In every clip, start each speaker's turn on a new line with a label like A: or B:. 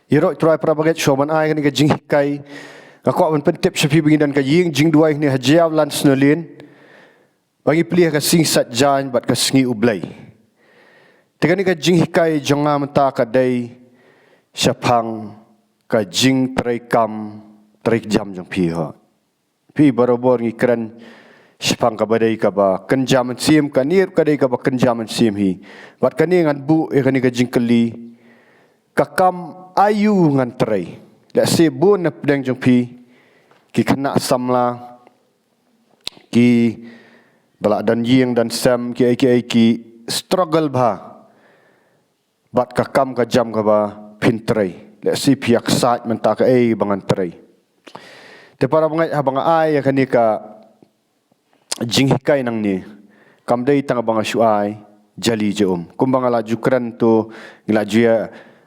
A: Irok try para baget shoman ai kan ka jing hikai ka man pentep shapi bingin dan ka ying jing duai ni hajiaw lan snolin bagi pilih ka sing sat jan bat ka sngi ublai tegani ka jing hikai jonga mata ka dai syapang ka jing traikam traik jam jong pi ha pi barobor ngi kran syapang ka badai ka ba kenjam sim ka nir ka dai ka ba kenjam sim hi bat kani ngan bu e kani ka jing keli kakam ayu ngan trai la se bon na pedang jong pi ki kena samla ki bala dan ying dan sam ki struggle ba bat kakam ka jam ka ba phin trai la si piak sat menta ka bangan trai te para bangai habang ai kani ka jing hikai nang ni kam dei tang banga shuai jali je kumbang ala jukran to ngila jia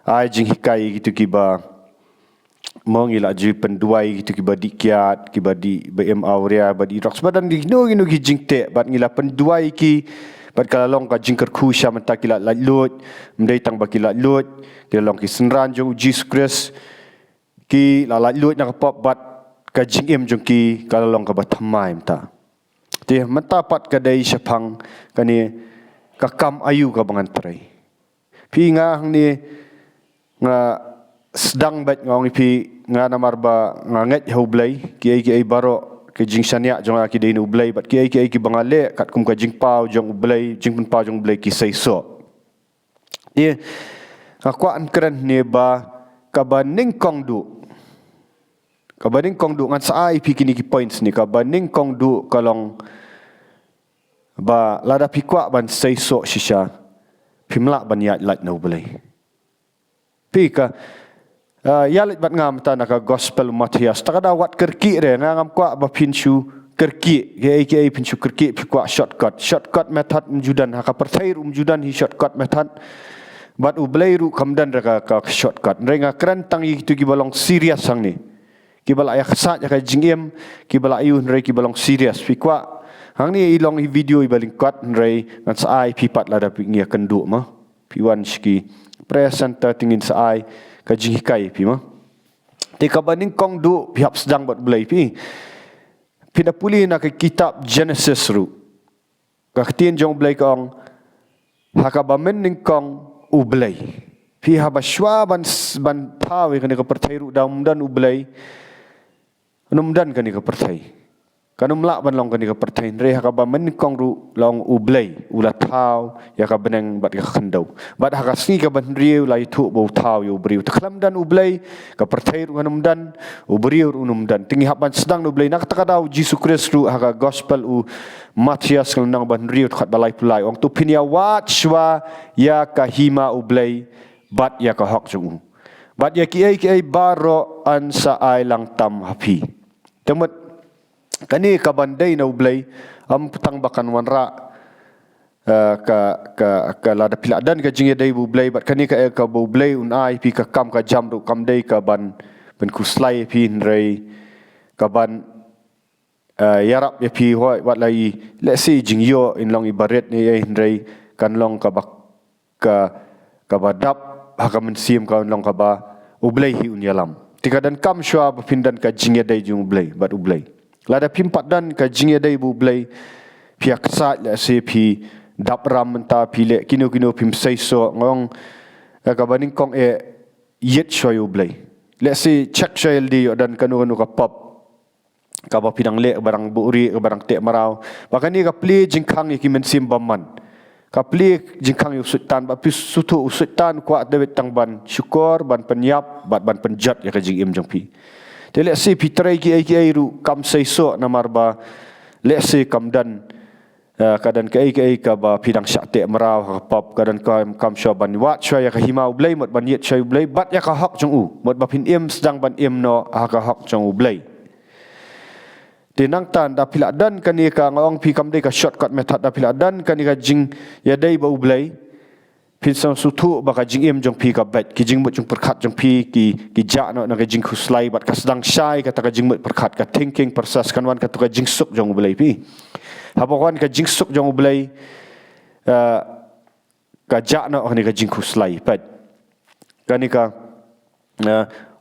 A: ai jing hikai gitu kiba mong ila ji penduai gitu kiba dikiat kiba di bm aurea badi rox badan di no gi jing te bat ngila penduai ki bat kalalong ka jing kerku sha menta kila lut mdei tang bakila lut kila long ki senran jong Jesus Christ ki la lut na pop bat ka jing em jong ki kalalong ka bathamai mta ti menta pat ka dai syapang kani ka kam ayu ka bangan trai pi nga hang ni nga Sdang bet ngong ipi nga namarba nga nget hublay ki baro ke jing sania jong aki dein ublay bat ki bangale kat kum ka jing pau jong ublay jing pun pau jong ublay ki saiso ye ka kwa an kren ne ba ka baning kong du ngan sa ai pi kini ki points ni ka baning kong du kalong ba lada pi kwa ban saiso shisha pimla ban yat lat no ublay pi ka yalit bat ngam ta naka gospel Matias takada wat kerki re ngam kwa ba pinchu kerki ke pinchu kerki pi kwa shortcut method umjudan haka perthair umjudan hi shortcut method bat ublai ru kamdan raka ka shortcut renga kran tang yi tu ki balong serious sang ni ki bala ya khasat ya ka jingem ki bala ayun re ki balong serious pi kwa hang ni ilong hi video i baling kat re ngan sa ai pi pat la da pi ngia kendu ma pi wan ski present tingin sa ai ka jing hikai pi ma te ka baning kong du pihap sedang buat belai pi pina puli na ke kitab Genesis ru ka ktien jong belai kong haka ba mening kong u belai pi haba shwa ban tawe kan ka perthai ru dam dan u belai num dan kan ka perthai kanum lak ban long kan ka perthai re haka ba mening kong ru long u belai ula thau ya ka beneng bat ka khendau bat haka sni ka ban riu lai thu bo thau yo briu taklam dan u belai ka perthai ru num dan u briu num dan tingi haban sedang nu belai nak takadau Jesus Christ ru haka gospel u Matias nang ban riu khat balai pulai ong tu pinia wat shwa ya ka hima u belai bat ya ka hok jung bat ya ki ai baro an sa ai lang tam hapi temat kani ka bandai na ublay am petang bakan wanra ka lada piladan ka jingya dai ublay bat kani ka ublay unai pi ka kam ka jam ru kam dai ka ban kuslai pi nrei ka ban yarap ya pi hoi wat lai let's say jingyo in long ibaret ni nrei kan long ka bak ka badap haka mensim ka long ka ba ublay hi unyalam tika dan kam shwa pindan ka jingya dai jung ublay bat ublay lada pimpat dan ka jingya dai bu blai piak sat la se pi dap ram menta pi le kino pim sai so ngong ka baning kong yet shoyu blai le se check shoyel di dan kanu ka pop ka ba pinang le barang buri barang te marau bakani ka pli jingkhang ki men sim bamman ka pli jingkhang yu sultan ba pi sutu sultan kwa debet tang ban syukur ban penyap ban penjat ya ka jing im jong pi te let's say pitrai ki ru kam sai so namar ba let's say kam dan kadan ki ka ba pidang syate marau ha pop kadan kam sho ban wat chwa ya ka himau blai mot ban yet chai blai bat ya ka hok jong u mot ba pin em sedang ban em no ha ka hok jong u blai te nang tan da pila dan kan ka ngong pi kam dei ka shortcut method da pila dan kan ka jing ya dei ba u blai pin sang sutu baka jing em jong pi ka bet ki jing mut jong perkhat jong pi ki ja no na ka jing khuslai bat ka sedang syai ka ta ka jing mut perkhat ka thinking process kan wan ka tu ka jing suk jong belai pi habawan ka jing suk jong belai ka ja no ni ka jing khuslai pat kani ka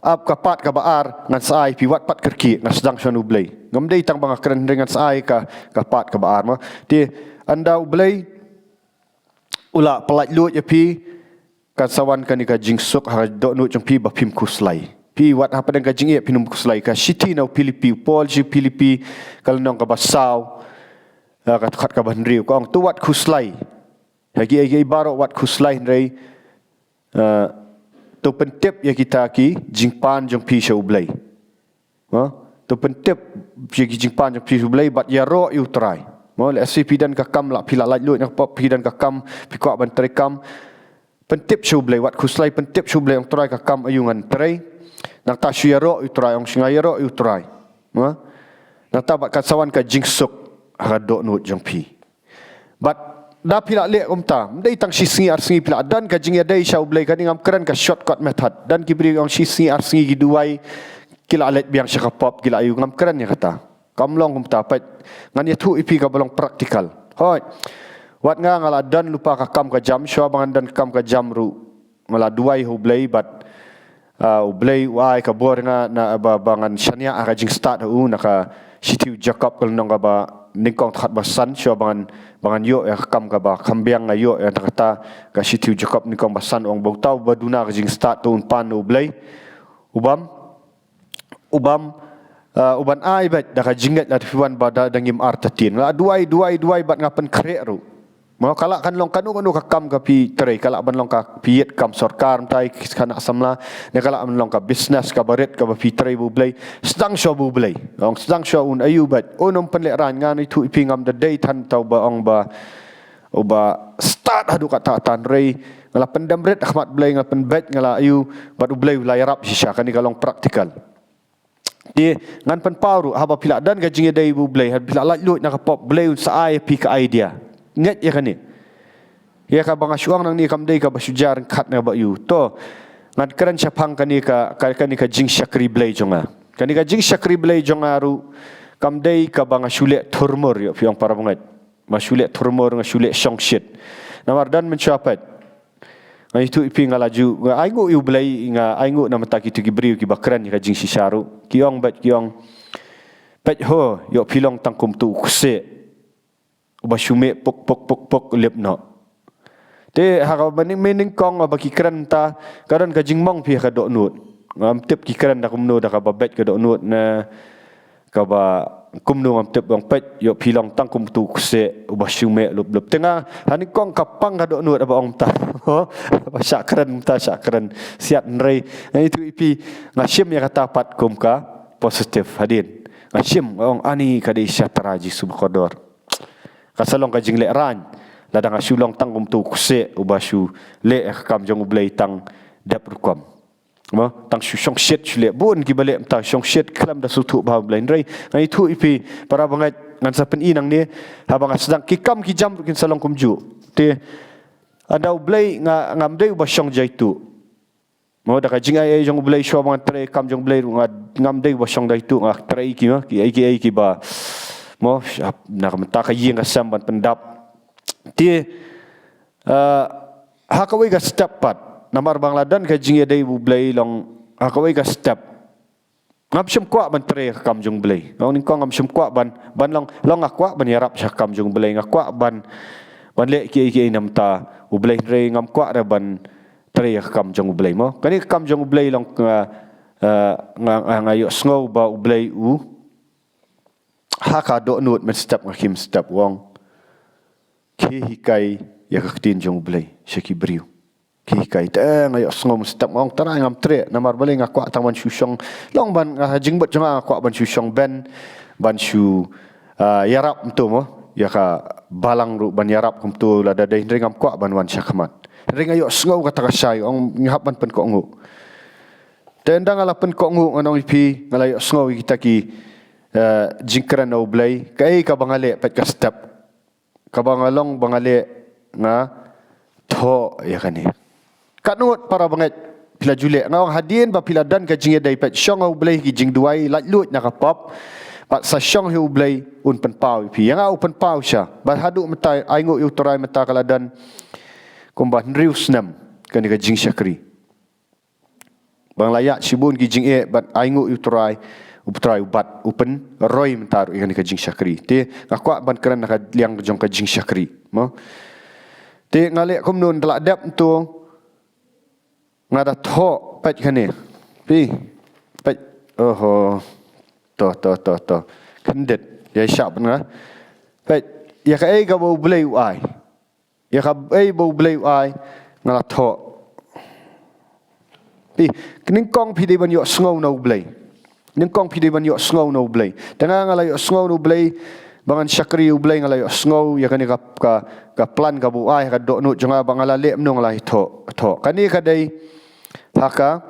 A: ap kapat ka baar ngan sai pi wat pat kerki ngan sedang syanu blay ngam dei tang bang keren dengan sai ka kapat ka baar ma ti anda blay ula pelaj lut ya pi kan sawan kan ka jingsuk ha do nu jong pi ba phim kuslai pi wat ha padang ka jing e pinum kuslai ka city no pilipi pol ji pilipi kal nong ka basau ka khat ka ban riu kong tu wat kuslai lagi ai baro wat kuslai rei tu pentip ya kita ki jingpan jong pi show blay tu pentip ya ki jingpan jong pi show blay bat ya ro yu try mo le SCP dan ka kam la pila laj lut nak pop pi dan ka kam pi ko ban try kam pentip show blay wat kuslai pentip show blay ong try ka kam ayungan try nak ta shu ya ro yu try ong singa ya ro yu try nak ta bat ka sawan ka jingsuk ha do nut jong pi bat da pila lek umta dei tang si singi ar singi pila dan ka jing dei shau blai ka ngam keren ka shortcut method dan ki bri ong si singi ar singi giduai kila let biang syaka pop kila ayu ngam keren ya kata kamlong umta pat ngan ya thu ipi ka balong praktikal hoi wat nga ngala dan lupa ka kam ka jam sho bangan dan kam ka jam ru ngala duai hu blai bat blai wai ka bor nga na bangan shania ka jing start hu na ka sitiu jakob kal nong ka ba ningkong that basan sho bangan yo ya kam ka ba kambiang ayo ya kata ka sitiu jakob ningkong basan ong bautau baduna ka jing start tu pan blai ubam ai bet da ka jingat la fiwan bada dangim artatin la duai bat ngapen krek ru mau kala kan long kanu ka kam ka pi trai kala ban long ka piet kam sarkar mtai kana samla ne kala ban long ka business ka baret ka pi trai bu blai sedang sho bu blai ong sedang sho un ayu bat onom penlek ran ngan itu ipingam the day tan tau ba ong ba start hadu kata tan rei ngala pendam ret ahmad blai ngala pen bet ngala ayu bat blai la yarap shisha kan kalong praktikal di ngan pen pauru haba pila dan ka jinge dai bu blai had pila laj lut nak pop blai sa ai pi ka idea nget ya kan ni ya ka bang asyuang nang ni kam dei ka basujar khat na ba yu to ngan keren chapang kan ni ka jing syakri blai jonga kan ni ka jing syakri blai jonga ru kam dei ka bang asyule thurmur yo piang para banget masule thurmur ngasule shongshit namar dan mencapat ngai tu ipi ngalaju aingu yu blai nga aingu na mata ki tu ki briu ki bakran ka jing sisharu kiong bet ho yo pilong tangkum tu kuse ubashume pok lep no te ha mening kong ba ki kran ta karan ka jingmong pi ka do nut ngam tip ki kran da kumno da ka ba bet ka do nut na ka ba kumno ngam tip bang pet yo pilong tangkum tu kuse ubashume lep tengah haning kong kapang ka do nut ba ong ta ho ba syakran siat nrei itu ipi ngashim ya kata pat kum ka positif hadin ngashim ong ani ka de syataraji subqadar kasalong ka jingle ran ladang asulong tangkum tu kuse ubashu le kam jong blai tang dap rukom mo tang shong shit chule bun ki bale ta shong shit klam da sutu ba blai rei ngai thu ipi para bangai ngan sapen inang ni habang sedang ki kam ki jam kin salong kumju te ada blai ngam dei ubashong jaitu mo da ka jingai jong blai sho bang tre kam jong blai ngam dei ubashong daitu ngak tre ki ma ki ba mo nak menta ka ying asam ban pendap ti hakawai ga step pat namar bangladan ka jinge dei bu blai long hakawai ga step ngam shim kwa ban tre kam jong blai long ning ko ngam shim kwa ban long akwa ban yarap sha kam jong blai ngakwa ban le ki namta u blai re ngam kwa ra ban tre kam jong blai mo kani kam jong blai long ngayo sngo ba u blai haka do nut men step ngakim step wong ki hikai ya kaktin jong blai shaki briu ki hikai ta ngayo sngo step wong tara ngam tre namar bale ngakwa taman shushong long ban jing bot janga ngakwa ban shushong ban shu yarap mtu mo ya ka balang ru ban yarap kum tu la da dai ngam kwa ban wan syakmat ring ayo sngo kata ka sai ong ngap ban pen ko ngu tendang ala pen ko ngu anong ipi ngalayo sngo kita ki jingkran au blai kai ka bangale pet ka step ka bangalong bangale nga tho ya kani kanut para banget pila jule ngawang hadien ba pila dan ka jinge dai pet shong au blai ki jing duai lat lut na ka pop pat sa shong hu blai un pen pau pi yang au pen pau sha ba hadu mata aingo yu torai mata kala dan kombat rius nam kani ka jing syakri bang layak sibun ki jing bat aingu utrai ubat upen roy mentar ikan ka jing syakri te ngakwa ban keran ka liang jong ka jing syakri mo te ngalek kumno ndelak dap tu ngada tho pat kane pi pat to kendet ya syap na pat ya ka ai ka bau blai ai ya ka ai bau blai ai ngala tho pi kening kong pi de ban yo sngo no blai ning kong pi de ban yo sngo no blai tanga ngala yo sngo no blai bangan syakri blai ngala yo sngo ya kani ka plan ka bu ai ka do nu jonga bangala le mno ngala tho kani ka dai haka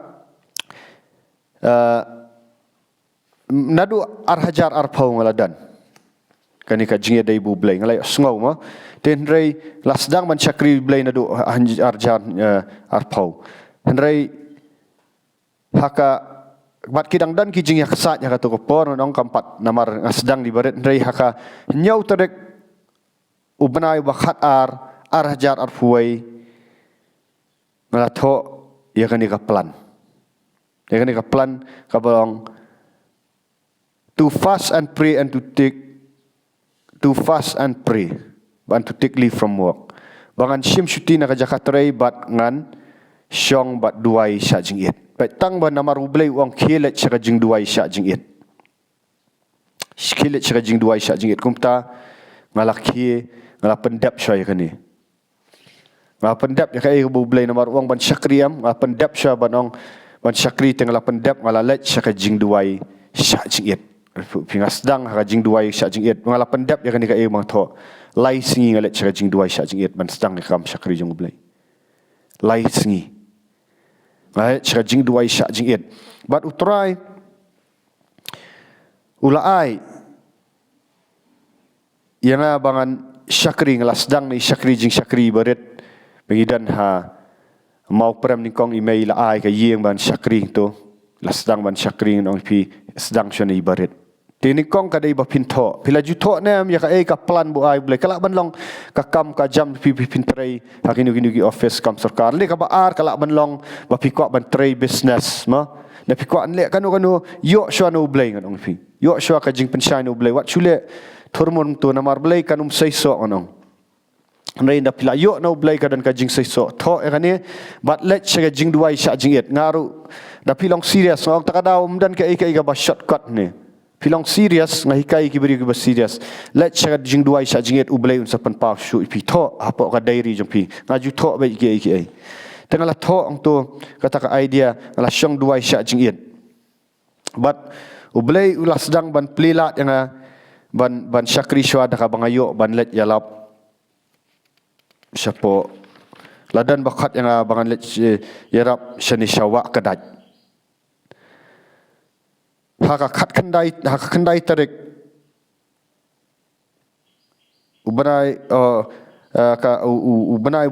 A: nadu arhajar arpau ngaladan kani ka jinge dai bu blai ngala yo sngo ma ten rei lasdang man syakri blai nadu arjar arpau henrei haka bat kidang dan ki jing ya kesat ya kata kopor nong kampat namar Sdang di baret rei haka nyau terek ubenai bakhat arhajar arfuai ngalatho ya kani ka plan ka balong to fast and pray and to fast and pray and to take leave from work bangan sim syuti na ka jakatrai bat ngan syong bat duai sya jing it tang ban namar ublai wang kielet sya jing duai sya jing it kielet sya jing duai sya jing it kumta ngalaki ngala pendap sya kani ngala pendap ya kai ublai namar wang ban syakriam ngala pendap sya banong ban syakri tengala pendap ngala let sya jing duai sya jing it pingas dang ha jing duai sya jing it ngala pendap ya kani kai mang tho lai singi ngalet sya jing duai sya jing it ban Sdang kam syakri jong ublai lai singi ngai sya jing duai sya jing it bat utrai ulai yang bangan syakri ngala Sdang ni syakri jing syakri baret bengidan ha mau pram ni kong email ai ka yeng ban syakri tu la Sdang ban syakri nong pi Sdang sya ni baret tini kong ka dei ba pintho pila ju tho nem ya ka ka plan bu ai blai kala ban long ka kam ka jam pi pintrei ha kini ki office kam sarkar le ka ba ar kala ban long ba pi ko ban trei business ma na pi ko an le kanu yo swa no blai ngon pi yo swa ka jing pensai no blai wat chule thormon tu namar blai kanum sei so onong nai na pila yo no blai ka dan ka jing sei so tho e kani bat let sya jing duai sya jing et ngaru da pilong serious ngok takadaw dan ka ba shortcut ni pilong serious ngahikai ki beri ki ba serious let sya jing duai sya jing et ublai un sapan pa shu pi tho apa ka diary jong pi ngaju tho ba ki tengala tho ong tu kata ka idea ngala syong duai sya jing et but ublai ulas Sdang ban plilat yang ban syakri sywa da ka bangayo ban let yalap syapo ladan bakat yang bangan let yarap syani syawa kadat haka kendai tarik ubenai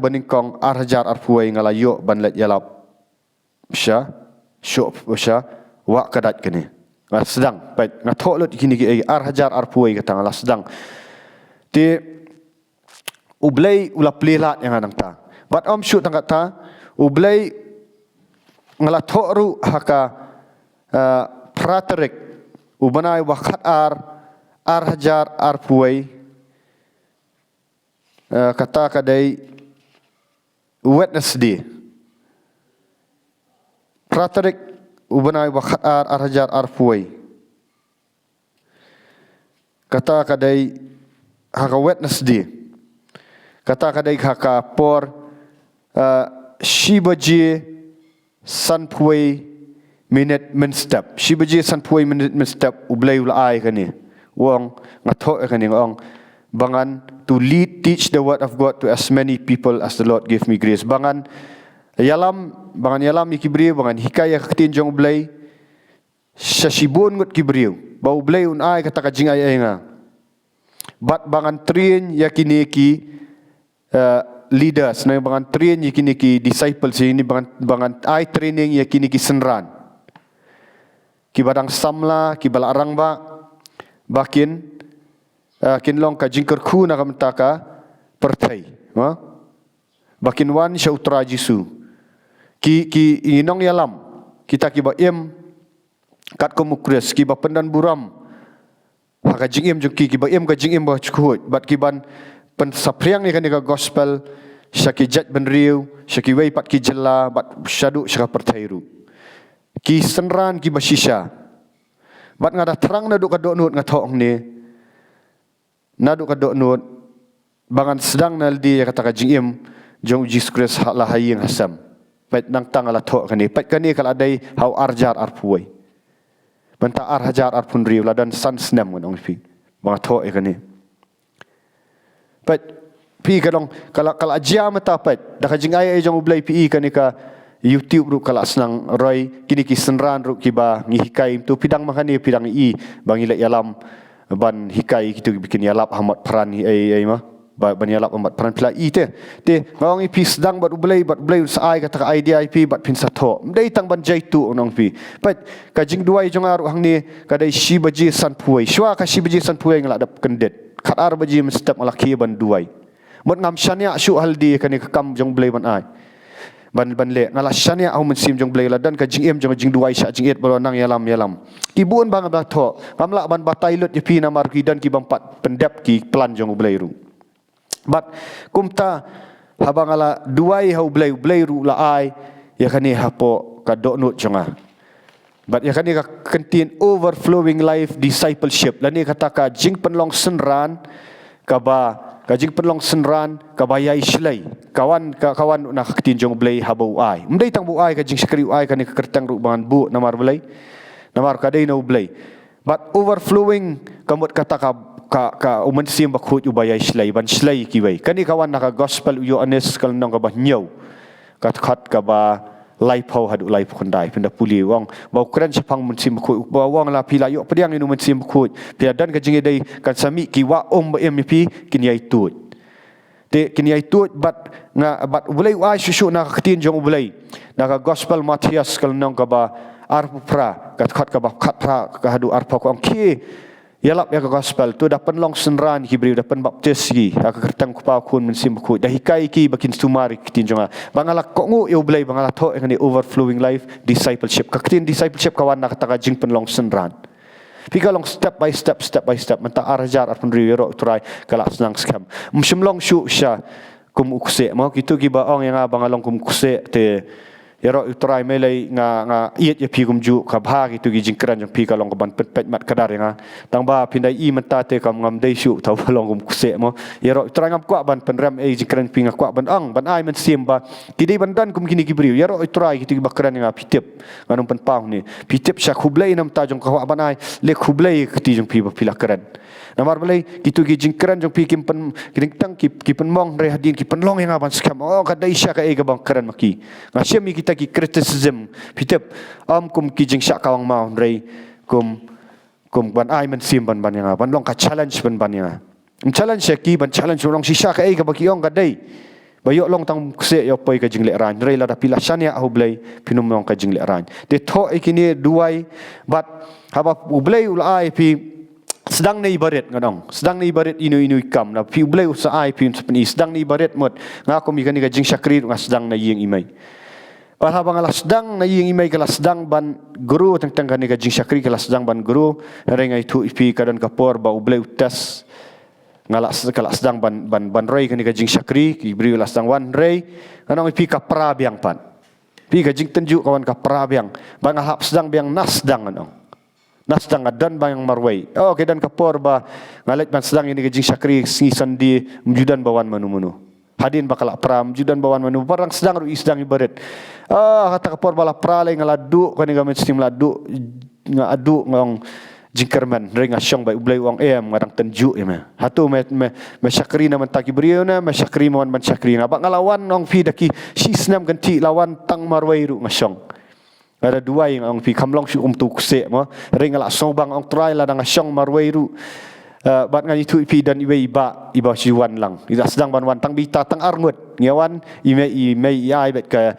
A: baningkong arhajar arfuai ngalayo ban let yalap sya wa kadat kini Sdang baik ngatho lot kini ki arhajar arfuai kata ngala Sdang ti ublai ula plelat yang adang ta bat om shoot tang kata ublai ngala thoru haka praterik ubanai wakat arhajar arfuai kata kadai Wednesday praterik ubanai wakat arhajar arfuai kata kadai haka Wednesday kata kadai haka por shibaji sanpuai minute menstep shibaji sanpuai minute menstep ublai ulai kani wong ngatho kani ong bangan to teach the word of God to as many people as the Lord give me grace bangan yalam ikibri bangan hikayah ketin jong ublai syashibun ngut kibriu ba ublai un ai kata ka jing ai nga bat bangan train yakini ki leaders na bangan train yakini ki disciples ini bangan ai training yakini ki senran ki badang samla ki balarang ba bakin kinlong ka jingker khu na kamtaka perthai bakin wan syautra jisu ki inong yalam kita kiba kat komukres kiba pendan buram haka jing jong kiba ka jing ba chukut bat kiban pen sapriang ni kan ka gospel syaki jet ben riu syaki wei pat ki jela bat syadu syaka pertairu ki senran ki basisha bat ngada terang na duk ka donut ngathok ni na duk ka donut bangan sedang naldi kata ka jing jong Jesus Christ la haying hasam pat nang tang ala thok kani pat kani kal adai hau arjar arpuai banta ar hajar ar pun riu ladan san snam ngon fi bang thok kani pat pi kalong kala ajia mata pat dak jing ai jong ublai pi kani ka YouTube ru kala senang roy kini ki senran ru kiba ngi hikai tu pidang makani pidang i bang ila yalam ban hikai kitu bikin yalap hamat peran ai mah ban yalap hamat peran pila i te ngawang i pi sedang bat ublai sai kata idea ip bat pin satho dei tang ban jaitu onong pi pat ka jing duai jong aru hang ni kadai shi baji san puai shwa ka shi baji san puai ngala dap kendet khat ar baji mestap malaki ban duai mot ngam syania syu haldi kani kam jong blai ban ai ban le ngala syania au mensim jong blai ladan ka jing jong duai sya jing et balonang yalam kibun bang ba tho ngamla ban batai lut ye pi namar ki dan ki bang pat pendap ki plan jong blai ru bat kumta habangala duai hau blai ru la ai ya kani hapo ka donut jonga bat ya kani ka kentin overflowing life discipleship lani kata ka jing penlong senran ka jing penlong senran ka bayai slai kawan nak kentin jong blai habau ai mdai tang bu ai ka jing skri ai kani ka kertang ru bangan bu namar blai namar ka dei no blai but overflowing kamut kata ka uman sim bakhut ubaya slai ban slai kiwai kani kawan naka gospel uyo anes kal nong ka ba nyau kat khat ka ba life how hadu life kondai pinda puli wang ba kren sepang mun sim bakhut ba wang la pila yo pediang inu mun sim bakhut pia dan ka jingi dei kan sami ki wa ba mp kin yai tut te kin yai tut bat ulai wa shushu na khatin jong ulai naka gospel Matias kal nong ka ba arpra kat khat ka ba khat pra ka hadu arpa ko ki yalap ya gospel tu dapat long senran kibri dapat baptis ki ka kertang ku pa kun mensim ku dah hikai ki bakin sumari kitin jonga bangala ko ngu eu blai bangala tho ngani overflowing life discipleship ka kitin discipleship kawan nak taka jing pen long senran pika long step by step menta arjar arpun riwero turai kala senang skam mshimlong shu sha kum ukse mau kitu ki ba ong yang bangalong kum ukse te yaro utrai melai nga iet ye pigum ju ka bha gitu gi jingkran jang pi ka long ban pet mat kadar nga tang ba pindai I menta te kam ngam dei shu tau long gum kuse mo yaro utrai ngam kwa ban penram e jingkran pi nga kwa ban ang ban ai men sim ba kidei ban dan kum kini gibriu yaro utrai gitu gi bakran nga pitip nganum pen pau ni pitip sha khublai nam ta jong ka ban ai le khublai kti jong pi ba pila kran namar belai gitu gi jingkran jong pi kim pen kiding ki pen mong re hadin ki pen long nga ban skam oh ka dai sha ka e ga bang kran maki ngasyam mi taki criticism pitep kum ki jing syak kawang mau rei kum ban ai men sim ban yang ban long ka challenge ban yang challenge ki ban challenge long sisa ka ai ka baki ong ka dei bayok long tang se yo poi ka jing le ran rei la da pila syania hu blai pinum long ka jing le ran de tho ikini duai bat haba ublai ul ai pi sedang ni ibarat ngadong sedang ni ibarat inu Iohkam na pi ublai usa ai pi sepeni sedang ni ibarat mot ngakom ikani ka jing syakri nga sedang na ying imai Parhabang alas sedang na ying imay kala sedang ban guru tentang kani ka jing syakri kala sedang ban guru rengai tu ipi kadan kapor ba ublai utas ngala kala sedang ban rei kani ka jing syakri ki bri la sedang wan rei kanong ipi ka prabiang pan pi ka jing tenju kawan ka prabiang ban hap sedang biang nasdang anong nasdang adan bang marwai oh kedan kapor ba ngalet ban sedang ini ka jing syakri singi sandi mjudan bawan manu hadin bakal pram judan bawan manu parang sedang isdang ibarat kata kapor bala pralai ngaladu kani gamen stim ladu ngadu ngong jingkerman ring asyong bai ublai wang ngadang tenju ya hatu me syakri na mentaki beriau na me syakri mon ban syakri na bak ngalawan ngong fi daki sisnam ganti lawan tang marwai ru ngasyong ada dua yang ngong fi kamlong syuk tu kuse mo ring ala sobang ong try la dang asyong marwai ru bat ngan itu ipi dan iba siwan lang ida sedang ban wan tang bita tang arngut ngiawan ime ai bet ka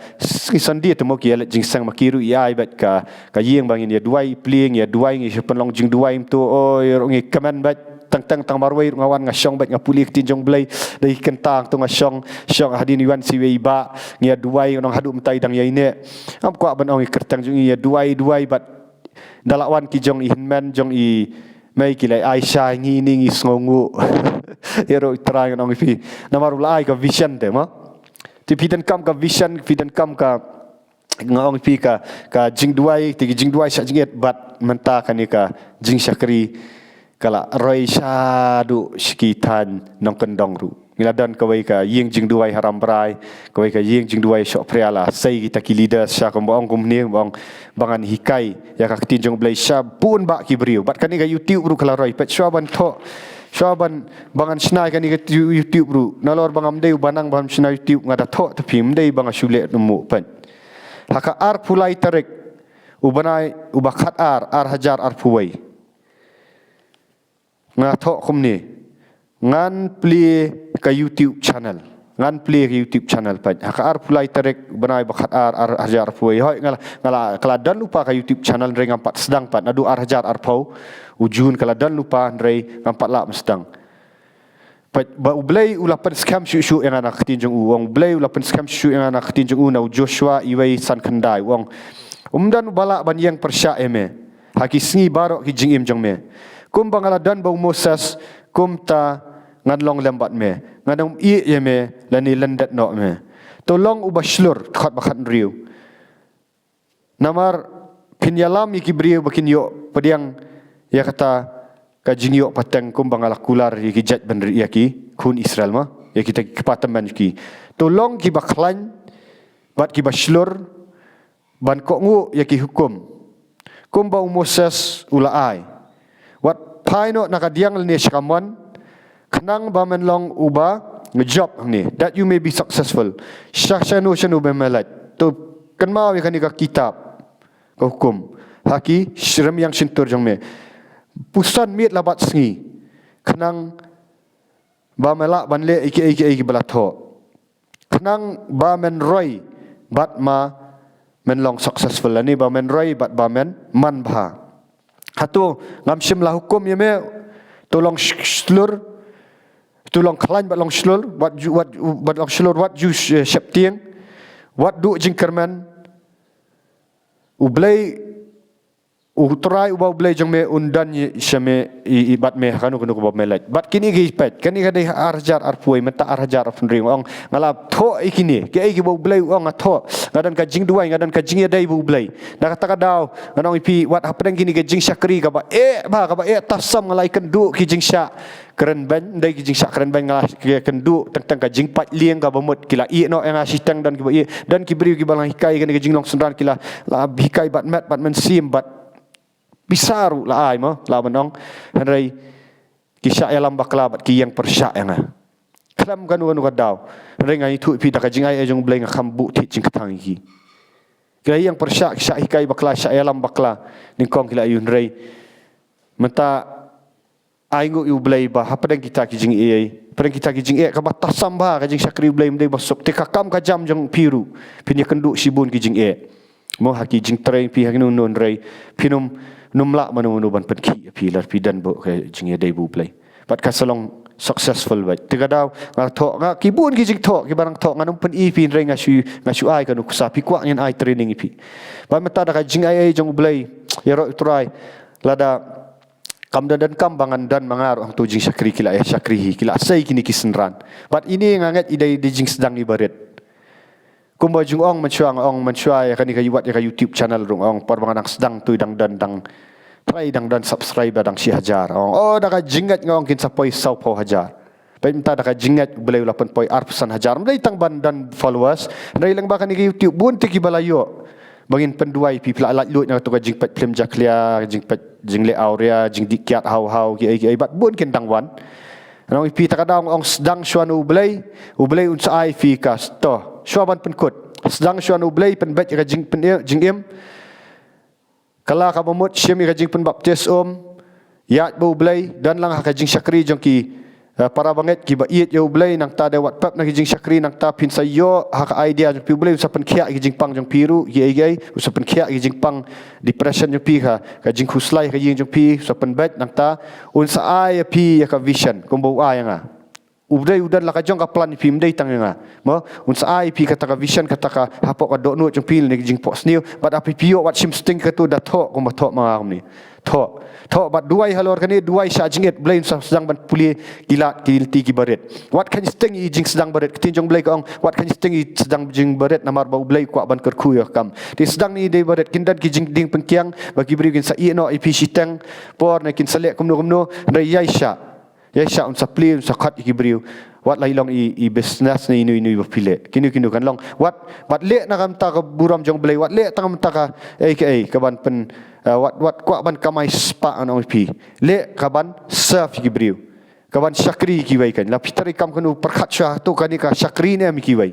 A: sandi tu mo ki alet jing sang makiru ai bet ka yeng bangin ya duai pling ya duai ngi penlong jing duai tu oh ngi kaman bet tang marwai ngawan ngasyong bet ngapuli ketinjong belai dari kentang tu ngasyong hadin yuan siwe iba ngia duai nong hadu mentai dang yaine am kwa ban ong kertang jung ia duai bat dalawan ki jong i hinmen jong i mai ki lai Aisyah ngi sngongu ero trai nong fi namaru lai ka vision de ma ti pidan kam ka vision pidan kam ka ngong pi ka jing duai sya jinget bat menta kanika jing syakri kala roi syadu sekitan nong kendong ru Niladan kawai ka ying jing duai haram berai, kawai ka ying jing duai syok priala. Say kita ki leader sya kembang kumni bang bangan hikai ya ka ketinjong belai sya pun bak ki beriu. Bat kan ni ka YouTube ru kala roi. Pat syaban tok syaban bangan snai kan ni ka YouTube ru. Nalor bangam dei banang bang snai YouTube ngada tok tapi mdei bang syulek nemu pan. Haka ar pulai tarik ubanai ubakat ar hajar ar puwai. Ngatok kumni ngan play ke YouTube channel pan haka ar pulai tarik banai bakat ar hajar puai hoi ngala kala dan lupa ke YouTube channel rei ngampat sedang pat nadu ar hajar ar pau ujun kala dan lupa rei ngampat la sedang pat ba ublai ulapan scam syu yang anak ketinjung wong blai ulapan scam syu yang anak ketinjung na Joshua iwai san kendai wong umdan bala ban yang persya eme haki sngi barok ki jingim jong me kum bangala dan bau Moses kum ta ngadlong lembat me ngadong i ye me lani lendat no me tolong ubashlur khat bakhat riu namar pinyalam iki beriu bakin yo pediang ya kata kajing yo pateng kumbang ala kular iki jat ben ya ki kun Israel ma ya kita kepatam ban ki tolong ki baklan bat ki bashlur ban kok ngu ya ki hukum kumba Moses ulaai wat paino nakadiang ni syakaman kenang bamen long uba ngejob ni that you may be successful syanu bemelat tu kan mau ikan ni ka kitab ka hukum haki syram yang sintur jong me pusan mit labat sngi kenang bamela banle iki balatho kenang bamen roy bat ma men long successful ani bamen roy bat bamen man bha hatu ngamsim lah hukum ye me tolong slur tolong klan bat long slur wat long slur wat ju septieng wat du jingkerman ublai utrai ubau blai jong me undan syame ibat me kanu ko melat bat kini gi pet kani ga dei arjar arpuai menta arjar afnring ong ngalap tho ikini ke ai gi bau blai ong atho ngadan ka jing duai ngadan ka jing dai bau blai da kata kadau nganong ipi wat hapeng kini ke jing syakri ka ba tasam ngalai kendu ki jing syak keren ban dai ki jing syak keren ban ngalah ki kendu tentang ka jing pat lieng ka bamut kila i no yang asitang dan ki ba i dan ki beri ki balang hikai kani ke jing long sundran kila la hikai bat mat men sim bat bisaru la ai mo la banong hanrai kisah alam bakla bat ki yang persya yang klam kanu kadau hanrai ngai thu pi ta jing ai jong bleng khambu ti jing katang ki kira yang persya kisah hikai bakla sya alam bakla ningkong kila yun rai menta ai ngu yu blai ba hapadang kita ki jing ai padang kita ki jing ai ka batasam ba ka jing syakri blai mdei basuk te kakam ka jam jong piru pinya kendu sibun ki jing ai mo haki jing train pi hakinu non rai pinum numla manu ban pergi pilar pidan bo ke jing dai bu play pat ka salong successful ba tigadau ngathok nga kibun ki jing thok ki barang thok nganum pen i pin renga shu ai kanu kusapi kwa nyen ai training ipi ba mata da ka jing ai jong play ya ro try lada kam dan kam bangan dan mangaru ang tu jing syakri kila ya syakrihi kila sai kini kisenran bat ini ngangat idai di jing sedang ibarat kumba jung ong mencuai kan ka yuat ka YouTube channel rung ong parbangan sedang tu dang try dang subscribe dang si hajar ong da ka jingat ngong kin sapoi sau po hajar pai minta da ka jingat belai 8.4% hajar mdai tang ban dan followers dai lang ba kan ka YouTube bun ti ki balayo bangin penduai pi pla lat lut na tu ka jing pat film jaklia jing le aurea jing dikiat hau ki ai bat bun kin dang wan nong pi ta ka dang ong sedang syanu belai unsa ai fi ka sto syaban penkut sedang syanu blai penbat ka jing im kala ka mamut syem ka jing pen baptis yat bu blai dan lang ka jing syakri jong ki para banget kiba iet yo blay nang ta de wat pap na kijing syakri nang ta pin sayo hak idea jong pi blay usapan kia kijing pang jong piru ye usapan kia kijing pang depression jong pi ka jing khuslai ka jing jong pi usapan bet nang ta un sa ai pi ya ka vision kombo a yang ubdai udan la ka jong ka plan pi mdai tang yang mo un sa ai pi kata ka vision kata ka hapok ka do nu jong pi ni kijing pos niu but api pio wat sim sting ka tu da tho kombo tho ma ni tho bat duai halor kani duai sha jinget blame sedang ban puli gilat kilti ki baret wat kan sting i jing sedang baret ketinjong blai ka ong wat kan sting i sedang jing baret namar bau blai kwa ban kerku Iohkam di sedang ni dei baret kindan ki jing ding pengkiang bagi beri kin sa i no ip sitang por na kin salek kumno rai yaisha un sapli un sakat ki beri wat lai long i business ni inu bapile kinu kan long wat le na kam ta ka buram jong blai wat le tangam ta ka ka ban pen wat kwa ban kamai spa an pi le ka ban serve ki beriu ka ban syakri ki bai kan la pitari kam kanu perkhat syah tu kan ka syakri ne mi ki bai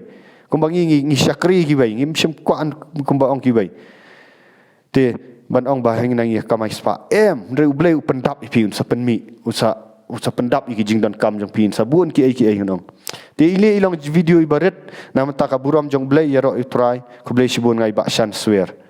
A: kumbangi ngi syakri ki bai ngim sim kwa an kumba ong ki bai te ban ong ba hang nang ya kamai spa re blai pendap pi un sapen mi usa pendap iki jing dan kam jong pin sabun ki ai nong te ile ilong video ibarat nam ta ka buram jong blai ya ro try ku blai sibun ngai ba shan swear